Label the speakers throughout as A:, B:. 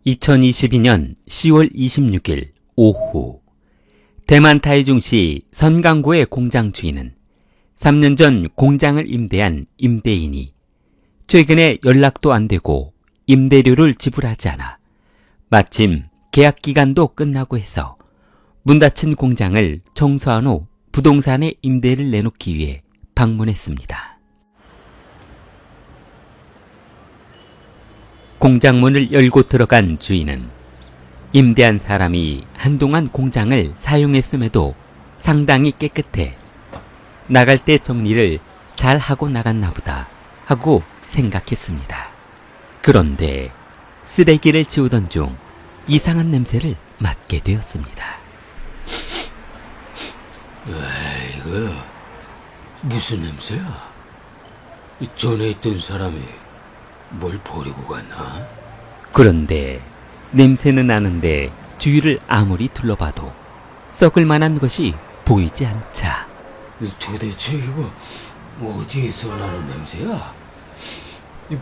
A: 2022년 10월 26일 오후, 대만 타이중시 선강구의 공장 주인은 3년 전 공장을 임대한 임대인이 최근에 연락도 안 되고 임대료를 지불하지 않아 마침 계약 기간도 끝나고 해서 문 닫힌 공장을 청소한 후 부동산에 임대를 내놓기 위해 방문했습니다. 공장 문을 열고 들어간 주인은 임대한 사람이 한동안 공장을 사용했음에도 상당히 깨끗해 나갈 때 정리를 잘 하고 나갔나 보다 하고 생각했습니다. 그런데 쓰레기를 치우던 중 이상한 냄새를 맡게 되었습니다.
B: 이거 무슨 냄새야? 전에 있던 사람이 뭘 버리고 갔나?
A: 그런데 냄새는 나는데 주위를 아무리 둘러봐도 썩을 만한 것이 보이지 않자
B: 도대체 이거 어디에서 나는 냄새야?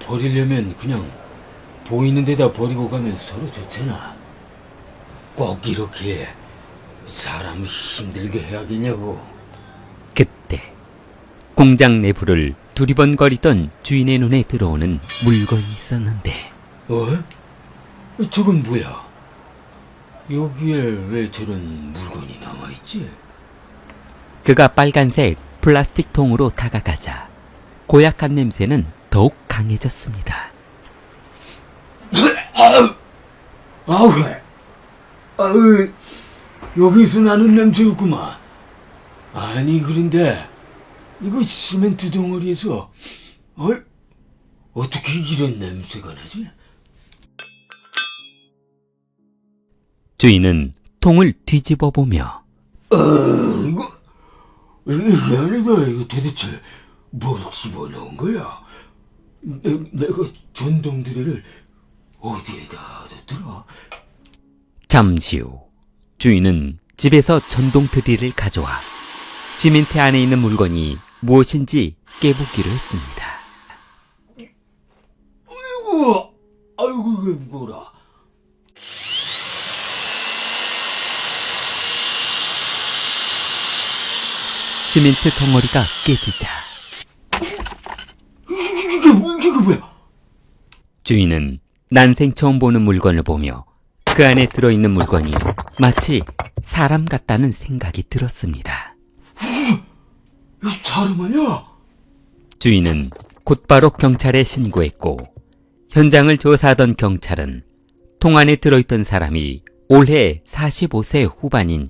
B: 버리려면 그냥 보이는 데다 버리고 가면 서로 좋잖아. 꼭 이렇게 사람 힘들게 해야겠냐고.
A: 그때 공장 내부를 두리번거리던 주인의 눈에 들어오는 물건이 있었는데
B: 저건 뭐야? 여기에 왜 저런 물건이 남아있지?
A: 그가 빨간색 플라스틱 통으로 다가가자 고약한 냄새는 더욱 강해졌습니다.
B: 여기서 나는 냄새였구만. 아니 그런데 이거 시멘트 덩어리에서 어떻게 이런 냄새가 나지?
A: 주인은 통을 뒤집어 보며
B: 이거 이거 도대체 뭘 집어넣은 거야? 내가 전동드레를 어디에다 뒀더라?
A: 잠시 후 주인은 집에서 전동 드릴을 가져와 시멘트 안에 있는 물건이 무엇인지 깨보기로 했습니다.
B: 아이고 이게 뭐라?
A: 시멘트 덩어리가 깨지자
B: 이게 뭐야?
A: 주인은 난생 처음 보는 물건을 보며 그 안에 들어있는 물건이 마치 사람 같다는 생각이 들었습니다.
B: 사람 아니야?
A: 주인은 곧바로 경찰에 신고했고 현장을 조사하던 경찰은 통 안에 들어있던 사람이 올해 45세 후반인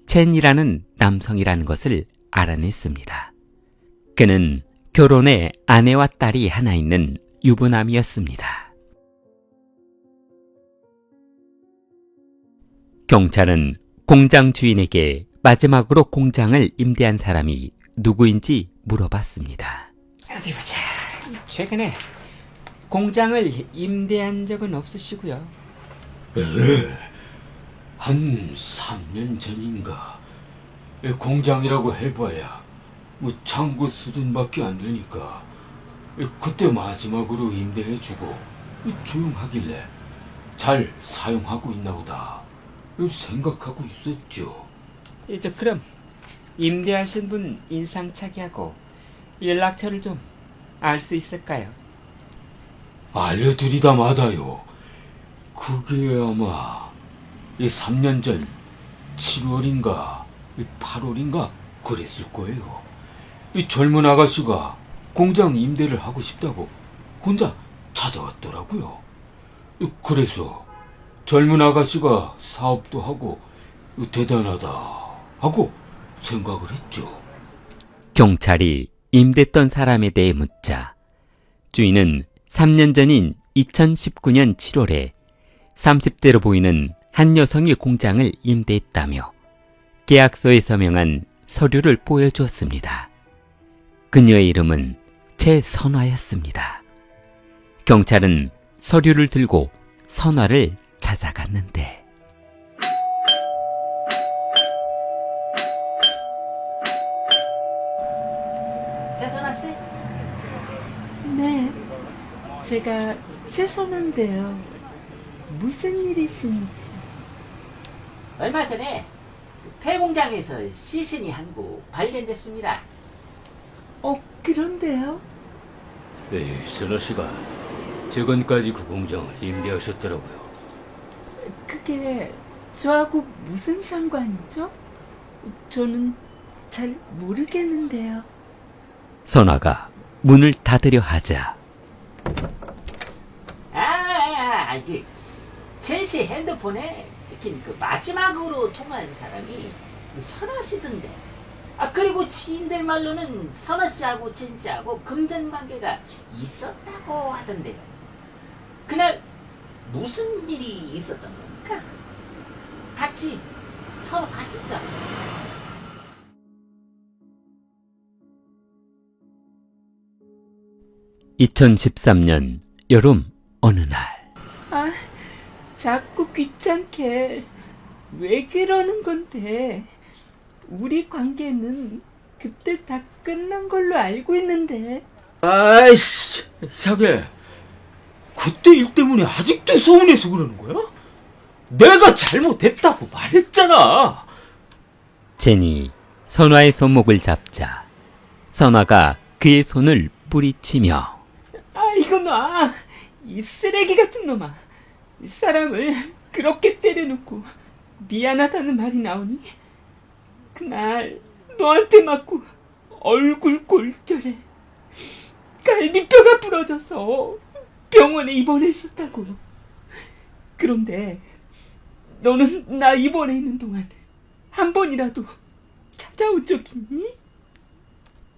A: 첸이라는 남성이라는 것을 알아냈습니다. 그는 결혼해 아내와 딸이 하나 있는 유부남이었습니다. 경찰은 공장 주인에게 마지막으로 공장을 임대한 사람이 누구인지 물어봤습니다. 어디 보자. 최근에 공장을 임대한 적은 없으시고요.
B: 한 3년 전인가. 공장이라고 해봐야 창고 수준밖에 안 되니까 그때 마지막으로 임대해주고 조용하길래 잘 사용하고 있나 보다 생각하고 있었죠.
A: 그럼 임대하신 분 인상착의 하고 연락처를 좀 알 수 있을까요?
B: 알려드리다 마다요. 그게 아마 3년 전 7월인가 8월인가 그랬을 거예요. 젊은 아가씨가 공장 임대를 하고 싶다고 혼자 찾아왔더라고요. 그래서 젊은 아가씨가 사업도 하고 대단하다 하고 생각을 했죠.
A: 경찰이 임대했던 사람에 대해 묻자 주인은 3년 전인 2019년 7월에 30대로 보이는 한 여성이 공장을 임대했다며 계약서에 서명한 서류를 보여주었습니다. 그녀의 이름은 최선화였습니다. 경찰은 서류를 들고 선화를 찾아갔는데
C: 최선화 씨? 네, 제가 최선화인데요.
D: 무슨 일이신지.
C: 얼마 전에 폐 공장에서 시신이 한 구 발견됐습니다.
D: 그런데요?
B: 선아 씨가 최근까지 그 공장을 임대하셨더라고요.
D: 그게 저하고 무슨 상관이죠? 저는 잘 모르겠는데요.
A: 선화가 문을 닫으려 하자
C: 그 첼시 핸드폰에 찍힌 그 마지막으로 통화한 사람이 그 선아 씨던데. 그리고 지인들 말로는 선아 씨하고 첸 씨하고 금전 관계가 있었다고 하던데요. 그날 무슨 일이 있었던 겁니까? 같이 서로 가시죠.
A: (2013년) 여름 어느 날
D: 자꾸 귀찮게. 왜 그러는 건데? 우리 관계는 그때 다 끝난 걸로 알고 있는데.
B: 아이씨, 사계. 그때 일 때문에 아직도 서운해서 그러는 거야? 내가 잘못했다고 말했잖아.
A: 제니 선화의 손목을 잡자 선화가 그의 손을 뿌리치며
D: 이거 놔. 이 쓰레기 같은 놈아. 이 사람을 그렇게 때려놓고 미안하다는 말이 나오니? 그날 너한테 맞고 얼굴 골절에 갈비뼈가 부러져서 병원에 입원했었다고. 그런데 너는 나 입원해 있는 동안 한 번이라도 찾아온 적 있니?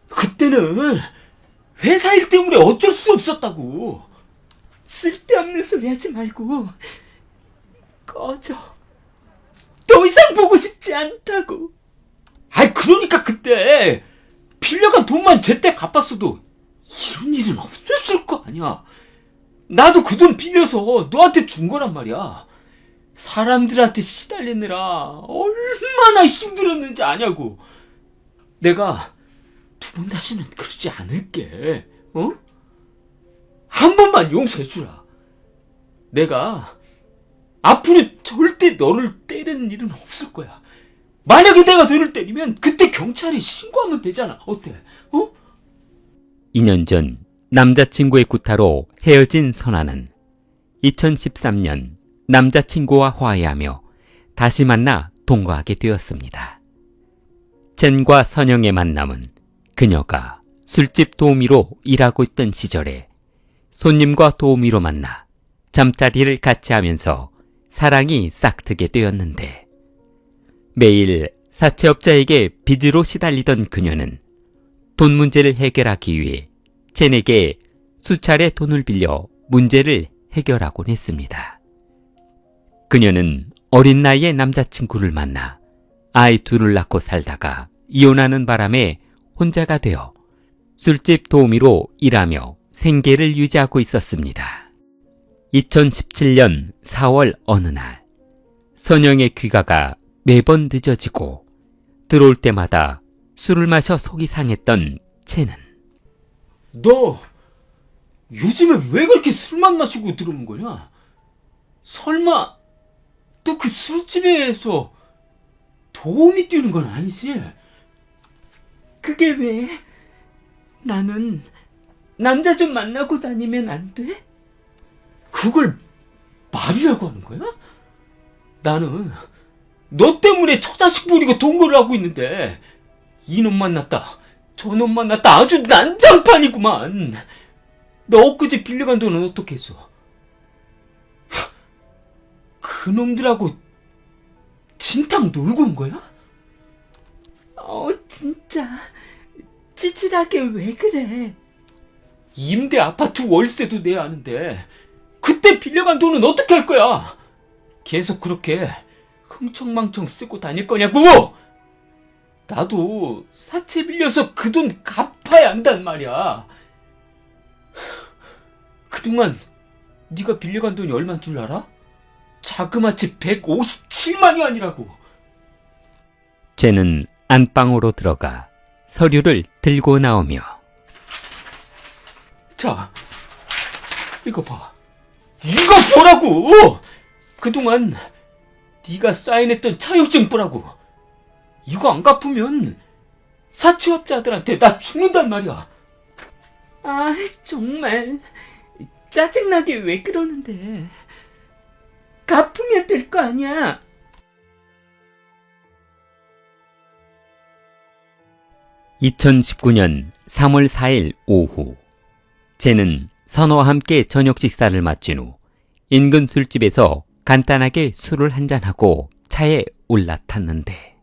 B: 그때는 회사 일 때문에 어쩔 수 없었다고.
D: 쓸데없는 소리 하지 말고 꺼져. 더 이상 보고 싶지 않다고.
B: 그러니까 그때 빌려간 돈만 제때 갚았어도 이런 일은 없었을 거 아니야. 나도 그 돈 빌려서 너한테 준 거란 말이야. 사람들한테 시달리느라 얼마나 힘들었는지 아냐고. 내가 두 번 다시는 그러지 않을게. 한 번만 용서해주라. 내가 앞으로 절대 너를 때리는 일은 없을 거야. 만약에 내가 너를 때리면 그때 경찰에 신고하면 되잖아. 어때?
A: 2년 전 남자친구의 구타로 헤어진 선화는 2013년 남자친구와 화해하며 다시 만나 동거하게 되었습니다. 첸과 선영의 만남은 그녀가 술집 도우미로 일하고 있던 시절에 손님과 도우미로 만나 잠자리를 같이 하면서 사랑이 싹트게 되었는데 매일 사채업자에게 빚으로 시달리던 그녀는 돈 문제를 해결하기 위해 첸에게 수차례 돈을 빌려 문제를 해결하곤 했습니다. 그녀는 어린 나이에 남자친구를 만나 아이 둘을 낳고 살다가 이혼하는 바람에 혼자가 되어 술집 도우미로 일하며 생계를 유지하고 있었습니다. 2017년 4월 어느 날 선영의 귀가가 매번 늦어지고 들어올 때마다 술을 마셔 속이 상했던 첸은
B: 너 요즘에 왜 그렇게 술만 마시고 들어오는 거냐? 설마 너 그 술집에서 도우미 뛰는 건 아니지?
D: 그게 왜? 나는 남자 좀 만나고 다니면 안 돼?
B: 그걸 말이라고 하는 거야? 나는 너 때문에 처자식 부리고 동거를 하고 있는데 이놈 만났다 저놈 만났다 아주 난장판이구만. 너 엊그제 빌려간 돈은 어떻게 했어? 그놈들하고 진탕 놀고 온 거야?
D: 진짜 찌질하게 왜 그래?
B: 임대 아파트 월세도 내야 하는데 그때 빌려간 돈은 어떻게 할 거야? 계속 그렇게 흥청망청 쓰고 다닐 거냐고! 나도 사채 빌려서 그 돈 갚아야 한단 말이야. 그동안 네가 빌려간 돈이 얼마인 줄 알아? 자그마치 157만이 아니라고.
A: 쟤는 안방으로 들어가 서류를 들고 나오며
B: 자, 이거 봐. 이거 보라고! 그동안 네가 사인했던 차용증부라고. 이거 안 갚으면 사채업자들한테 나 죽는단 말이야.
D: 아, 정말 짜증나게 왜 그러는데. 갚으면 될 거 아니야.
A: (2019년 3월 4일) 오후, 쟤는 선호와 함께 저녁 식사를 마친 후 인근 술집에서 간단하게 술을 한잔하고 차에 올라탔는데,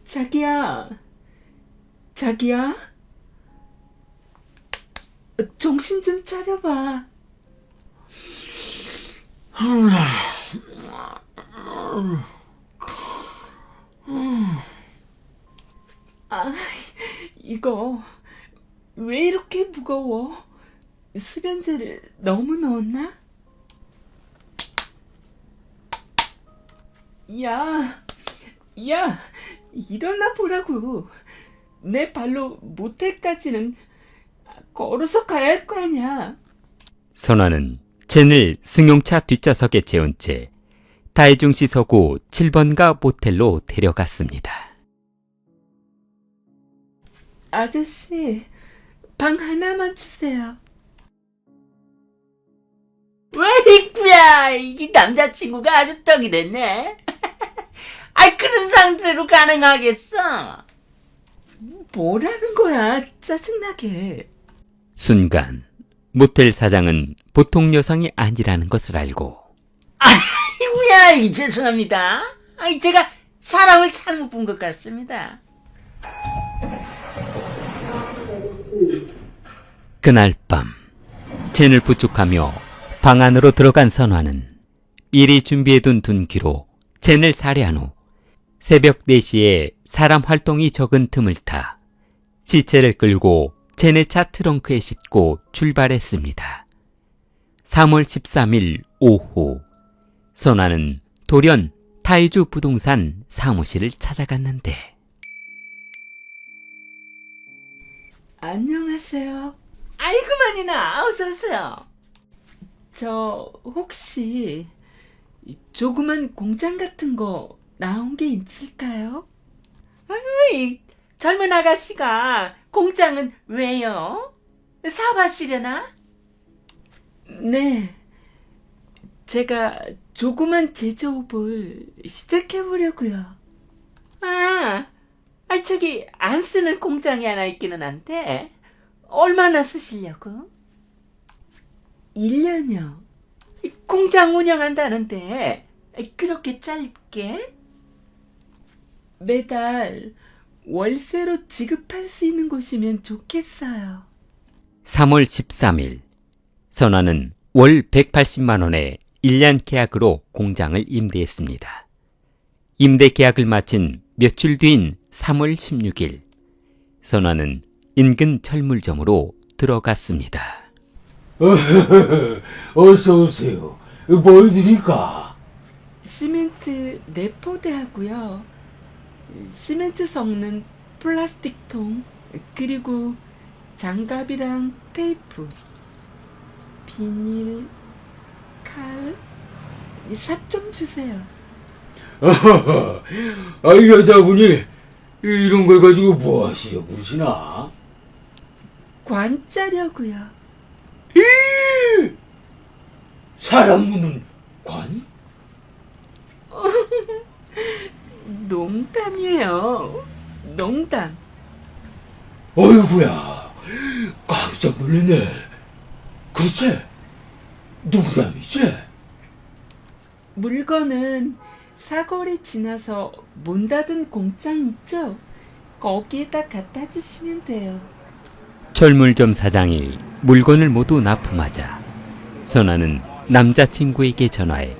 D: 자기야, 정신 좀 차려봐. 아, 이거 왜 이렇게 무거워? 수변제를 너무 넣었나? 야, 일어나 보라고. 내 발로 모텔까지는 걸어서 가야 할 거 아니야.
A: 선화는 젠을 승용차 뒷좌석에 재운 채 다이중시 서구 7번가 모텔로 데려갔습니다.
D: 아저씨, 방 하나만 주세요.
C: 웨이구야, 이 남자친구가 아주 떡이 됐네. 아이, 그런 상태로 가능하겠어?
D: 뭐라는 거야, 짜증나게.
A: 순간 모텔 사장은 보통 여성이 아니라는 것을 알고,
C: 아이고야, 죄송합니다. 아이, 제가 사람을 잘못 본 것 같습니다.
A: 그날 밤 젠을 부축하며 방 안으로 들어간 선화는 미리 준비해둔 둔기로 젠을 살해한 후 새벽 4시에 사람 활동이 적은 틈을 타 시체를 끌고 젠의 차 트렁크에 싣고 출발했습니다. 3월 13일 오후, 선화는 돌연 타이주 부동산 사무실을 찾아갔는데,
D: 안녕하세요. 아이고만이나, 어서오세요. 저 혹시 조그만 공장 같은 거 나온 게 있을까요?
C: 아유, 이 젊은 아가씨가 공장은 왜요? 사업하시려나?
D: 네, 제가 조그만 제조업을 시작해보려고요.
C: 저기 안 쓰는 공장이 하나 있기는 한데 얼마나 쓰시려고?
D: 1년요.
C: 공장 운영한다는데 그렇게 짧게?
D: 매달 월세로 지급할 수 있는 곳이면 좋겠어요.
A: 3월 13일, 선화는 월 180만 원의 1년 계약으로 공장을 임대했습니다. 임대 계약을 마친 며칠 뒤인 3월 16일, 선화는 인근 철물점으로 들어갔습니다.
B: 어서 오세요. 뭘 드릴까?
D: 시멘트 4포대 하고요. 시멘트 섞는 플라스틱 통, 그리고 장갑이랑 테이프, 비닐, 칼, 삽 좀 주세요.
B: 이 여자분이 이런 걸 가지고 뭐 하시려고 그러시나?
D: 관 짜려고요.
B: 사람 묻는 관?
D: 농담이에요. 농담.
B: 어이구야, 깜짝 놀랐네. 그렇지? 농담이지?
D: 물건은 사거리 지나서 문 닫은 공장 있죠? 거기에다 갖다 주시면 돼요.
A: 철물점 사장이 물건을 모두 납품하자 선화는 남자친구에게 전화해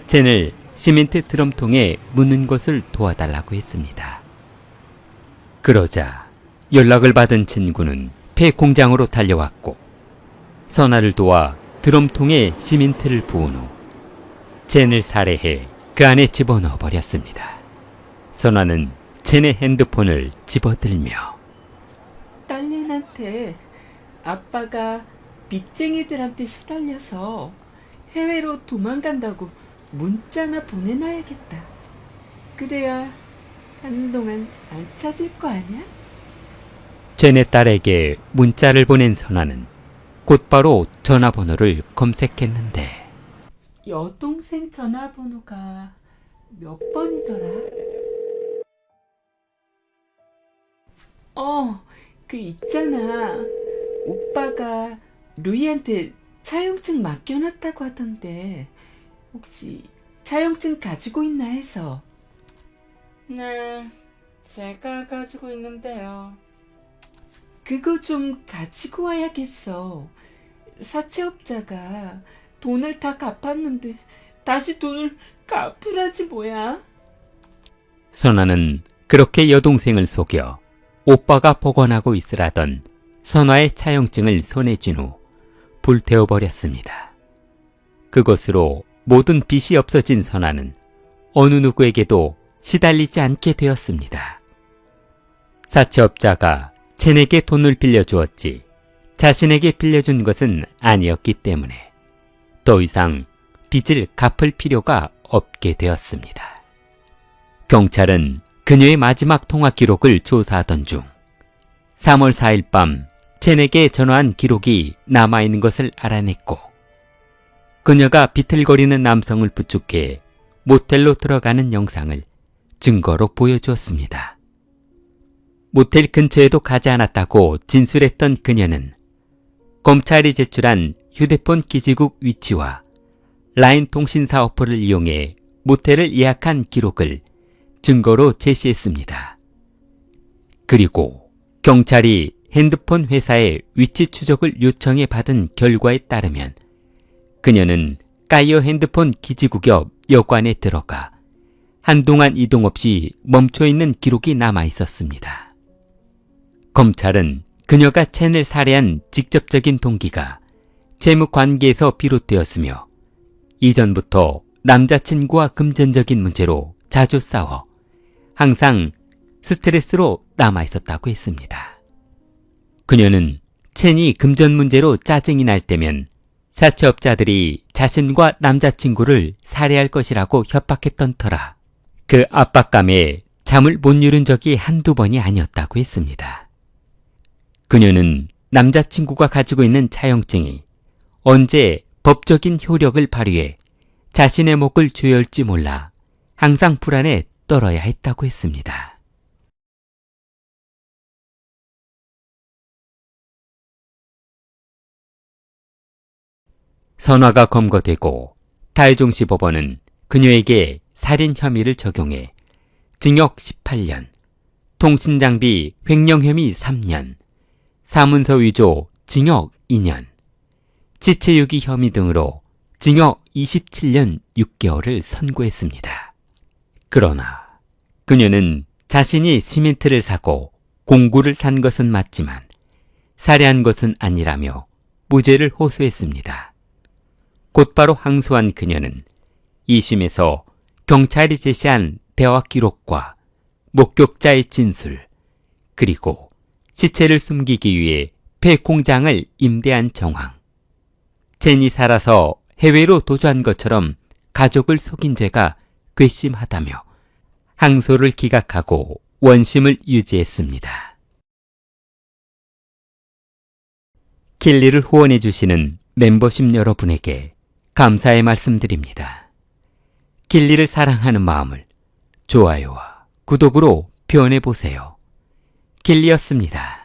A: 젠을 시멘트 드럼통에 묻는 것을 도와달라고 했습니다. 그러자 연락을 받은 친구는 폐 공장으로 달려왔고 선화를 도와 드럼통에 시멘트를 부은 후 젠을 살해해 그 안에 집어넣어 버렸습니다. 선화는 젠의 핸드폰을 집어들며,
D: 딸년한테 아빠가 빚쟁이들한테 시달려서 해외로 도망간다고 문자나 보내놔야겠다. 그래야 한동안 안 찾을 거 아니야?
A: 제네 딸에게 문자를 보낸 선아는 곧바로 전화번호를 검색했는데
D: 여동생 전화번호가 몇 번이더라? 그 있잖아. 오빠가 루이한테 차용증 맡겨놨다고 하던데 혹시 차용증 가지고 있나 해서.
C: 네, 제가 가지고 있는데요.
D: 그거 좀 가지고 와야겠어. 사채업자가 돈을 다 갚았는데 다시 돈을 갚으라지 뭐야.
A: 선아는 그렇게 여동생을 속여 오빠가 복원하고 있으라던 선아의 차용증을 손에 쥔 후 불태워버렸습니다. 그것으로 모든 빚이 없어진 선아는 어느 누구에게도 시달리지 않게 되었습니다. 사채업자가 첸에게 돈을 빌려주었지 자신에게 빌려준 것은 아니었기 때문에 더 이상 빚을 갚을 필요가 없게 되었습니다. 경찰은 그녀의 마지막 통화 기록을 조사하던 중 3월 4일 밤 첸에게 전화한 기록이 남아있는 것을 알아냈고 그녀가 비틀거리는 남성을 부축해 모텔로 들어가는 영상을 증거로 보여주었습니다. 모텔 근처에도 가지 않았다고 진술했던 그녀는 검찰이 제출한 휴대폰 기지국 위치와 라인 통신사 어플을 이용해 모텔을 예약한 기록을 증거로 제시했습니다. 그리고 경찰이 핸드폰 회사의 위치 추적을 요청해 받은 결과에 따르면 그녀는 까이어 핸드폰 기지국 옆 여관에 들어가 한동안 이동 없이 멈춰 있는 기록이 남아 있었습니다. 검찰은 그녀가 첸을 살해한 직접적인 동기가 재무 관계에서 비롯되었으며 이전부터 남자친구와 금전적인 문제로 자주 싸워 항상 스트레스로 남아 있었다고 했습니다. 그녀는 첸이 금전 문제로 짜증이 날 때면 사채업자들이 자신과 남자친구를 살해할 것이라고 협박했던 터라 그 압박감에 잠을 못 이룬 적이 한두 번이 아니었다고 했습니다. 그녀는 남자친구가 가지고 있는 차용증이 언제 법적인 효력을 발휘해 자신의 목을 조여올지 몰라 항상 불안에 떨어야 했다고 했습니다. 선화가 검거되고 타이종시 법원은 그녀에게 살인 혐의를 적용해 징역 18년, 통신장비 횡령 혐의 3년, 사문서 위조 징역 2년, 지체유기 혐의 등으로 징역 27년 6개월을 선고했습니다. 그러나 그녀는 자신이 시멘트를 사고 공구를 산 것은 맞지만 살해한 것은 아니라며 무죄를 호소했습니다. 곧바로 항소한 그녀는 2심에서 경찰이 제시한 대화 기록과 목격자의 진술, 그리고 시체를 숨기기 위해 폐공장을 임대한 정황, 첸이 살아서 해외로 도주한 것처럼 가족을 속인 죄가 괘씸하다며 항소를 기각하고 원심을 유지했습니다. 킬리를 후원해 주시는 멤버십 여러분에게 감사의 말씀드립니다. 길리를 사랑하는 마음을 좋아요와 구독으로 표현해 보세요. 길리였습니다.